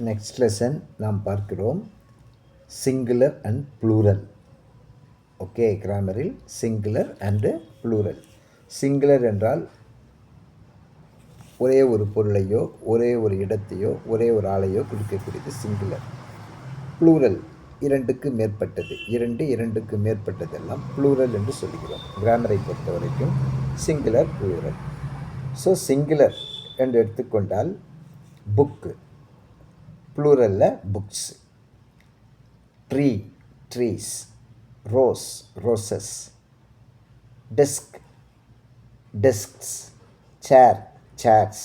Next lesson நாம் பார்க்கிறோம் singular and plural. Okay, கிராமரில் சிங்குலர் அண்டு ப்ளூரல். சிங்குலர் என்றால் ஒரே ஒரு பொருளையோ ஒரே ஒரு இடத்தையோ ஒரே ஒரு ஆளையோ குறிக்கக்கூடியது சிங்குலர். ப்ளூரல் இரண்டுக்கு மேற்பட்டது, இரண்டுக்கு மேற்பட்டதெல்லாம் ப்ளூரல் என்று சொல்கிறோம். கிராமரை பொறுத்த வரைக்கும் சிங்குலர் ப்ளூரல். ஸோ சிங்குலர் என்று எடுத்துக்கொண்டால் புக்கு, ப்ளூரலில் books. Tree, trees. Rose, roses. Desk, desks. Chair, chairs.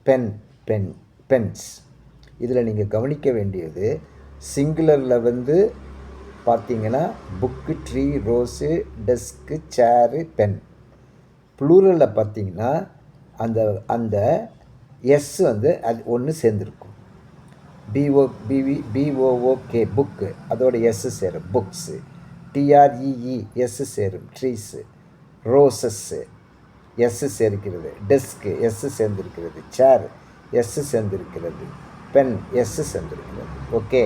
Pen, pens. இதில் நீங்கள் கவனிக்க வேண்டியது சிங்குலரில் பார்த்தீங்கன்னா book, tree, rose, desk, chair, pen. ப்ளூரலில் பார்த்தீங்கன்னா அந்த அந்த எஸ் அது ஒன்று சேர்ந்துருக்கும். பிஓஓகே புக்கு, அதோட எஸ் சேரும். புக்ஸு. டிஆர்இஇ எஸ் சேரும். ட்ரீஸு. ரோசஸ்ஸு எஸ் சேர்க்கிறது. டெஸ்க்கு எஸ் சேர்ந்திருக்கிறது. சேர் எஸ் சேர்ந்திருக்கிறது. பென் எஸ் சேர்ந்திருக்கிறது. Okay,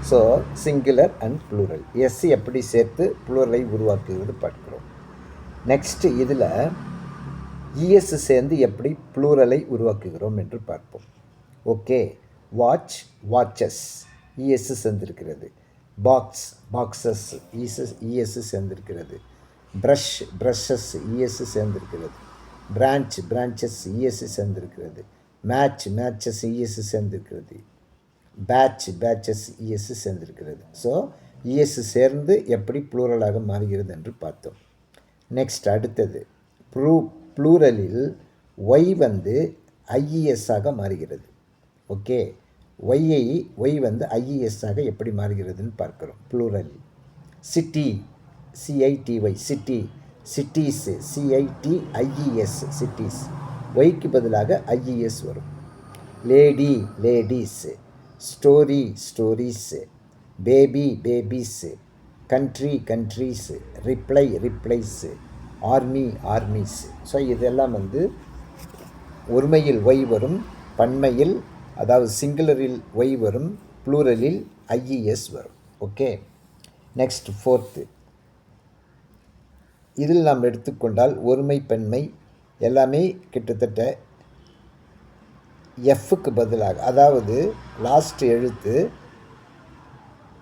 so singular and plural. S எப்படி சேர்த்து ப்ளூரலை உருவாக்குகிறது பார்க்கிறோம். நெக்ஸ்ட் இதில் இஎஸ் சேர்ந்து எப்படி ப்ளூரலை உருவாக்குகிறோம் என்று பார்ப்போம். ஓகே, வாட்ச், வாட்சஸ், இஎஸ் சேர்ந்திருக்கிறது. பாக்ஸ், பாக்ஸஸ், இஎஸ் சேர்ந்திருக்கிறது. ப்ரஷ், ப்ரஷஸ், இஎஸ் சேர்ந்திருக்கிறது. பிரான்ச், பிரான்ச்சஸ், இஎஸ் சேர்ந்திருக்கிறது. மேட்ச், மேட்சஸ், இஎஸ் சேர்ந்திருக்கிறது. பேட்ச், பேட்சஸ், இஎஸ் சேர்ந்திருக்கிறது. ஸோ இஎஸ் சேர்ந்து எப்படி ப்ளூரலாக மாறுகிறது என்று பார்த்தோம். நெக்ஸ்ட் அடுத்தது ப்ளூரலில் ஒய் ஐஇஎஸ்ஸாக மாறுகிறது. ஓகே, ஒய் ஐஇஎஸ்ஸாக எப்படி மாறுகிறதுன்னு பார்க்குறோம் ப்ளூரலில். City, C I T Y, city. Cities, C I T I E S, cities. ஒய்க்கு பதிலாக ஐஇஎஸ் வரும். Lady, ladies. Story, stories. Baby, babies. Country, countries. Reply, replies. Army, armies. So இதெல்லாம் ஒருமையில் ஒய் வரும், பன்மையில் அதாவது சிங்குலரில் ஒய் வரும், ப்ளூரலில் ஐஇஎஸ் வரும். Okay, next fourth. இதில் நாம் எடுத்துக்கொண்டால் ஒருமை பெண்மை எல்லாமே கிட்டத்தட்ட எஃப்க்கு பதிலாக, அதாவது லாஸ்ட் எழுத்து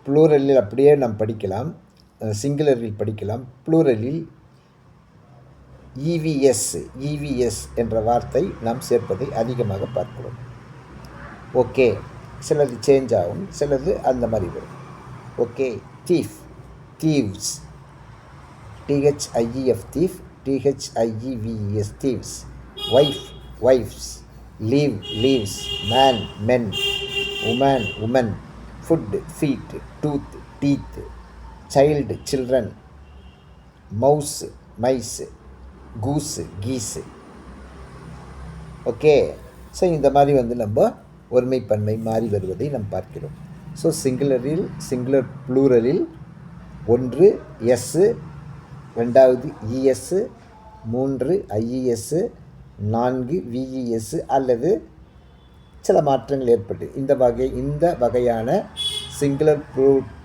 ப்ளூரலில் அப்படியே நாம் படிக்கலாம், சிங்குலரில் படிக்கலாம். ப்ளூரலில் இவிஎஸ், இவிஎஸ் என்ற வார்த்தை நாம் சேர்ப்பதை அதிகமாக பார்க்கிறோம். ஓகே, சிலது சேஞ்ச் ஆகும், சிலது அந்த மாதிரி வரும். Okay, thief, thieves. THIEF, thief. THIEVES, thieves. Wife, wives. Leave, leaves. Man, men. Woman, woman. Food, feet. Tooth, teeth. Child, children. Mouse, mice. Goose, geese. Okay, so இந்த மாதிரி நம்ம ஒருமை பன்மை மாறி வருவதை நாம் பார்க்கிறோம். ஸோ சிங்குலர் ப்ளூரலில் 1 எஸ்ஸு, 2 இஎஸ், 3 ஐஇஎஸ், 4 விஇஎஸ் அல்லது சில மாற்றங்கள் ஏற்பட்டு இந்த வகையான சிங்குலர்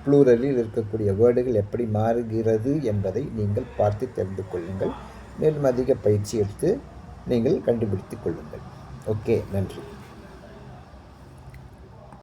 ப்ளூரலில் இருக்கக்கூடிய வேர்டுகள் எப்படி மாறுகிறது என்பதை நீங்கள் பார்த்து தெரிந்து கொள்ளுங்கள். மேலும் அதிக பயிற்சி எடுத்து நீங்கள் கண்டுபிடித்து கொள்ளுங்கள். ஓகே, நன்றி.